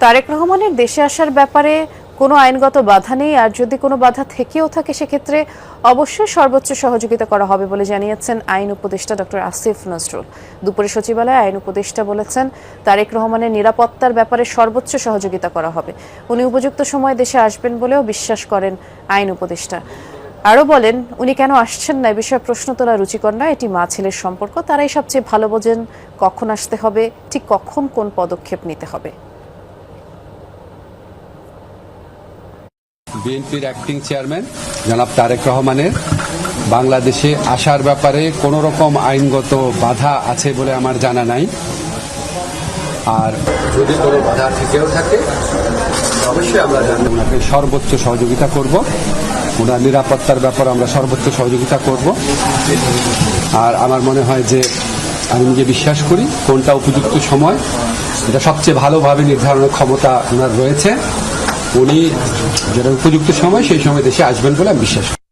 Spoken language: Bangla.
তারেক রহমানের দেশে আসার ব্যাপারে কোনো আইনগত বাধা নেই, আর যদি কোনো বাধা থেকেও থাকে সেক্ষেত্রে অবশ্যই সর্বোচ্চ সহযোগিতা করা হবে বলে জানিয়েছেন আইন উপদেষ্টা ডক্টর আসিফ নজরুল। দুপুরে সচিবালয়ে আইন উপদেষ্টা বলেছেন, তারেক রহমানের নিরাপত্তার ব্যাপারে সর্বোচ্চ সহযোগিতা করা হবে। উনি উপযুক্ত সময় দেশে আসবেন বলেও বিশ্বাস করেন আইন উপদেষ্টা। আরও বলেন, উনি কেন আসছেন না এ বিষয়ে প্রশ্ন তোলা রুচিকর নয়। এটি মা ছেলের সম্পর্ক, তারাই সবচেয়ে ভালো বোঝেন কখন আসতে হবে, ঠিক কখন কোন পদক্ষেপ নিতে হবে। বিএনপির অ্যাক্টিং চেয়ারম্যান জনাব তারেক রহমানের বাংলাদেশে আসার ব্যাপারে কোনো রকম আইনগত বাধা আছে বলে আমার জানা নাই। আর যদি কোনো বাধা থেকেও থাকে অবশ্যই আমরা ওনাকে সর্বোচ্চ সহযোগিতা করব। ওনার নিরাপত্তার ব্যাপারে আমরা সর্বোচ্চ সহযোগিতা করব। আর আমার মনে হয় যে আমি নিজে বিশ্বাস করি কোনটা উপযুক্ত সময় এটা সবচেয়ে ভালোভাবে নির্ধারণের ক্ষমতা ওনার রয়েছে। উনি যেটা উপযুক্ত সময় সেই সময় দেশে আসবেন বলে আমি বিশ্বাস করি।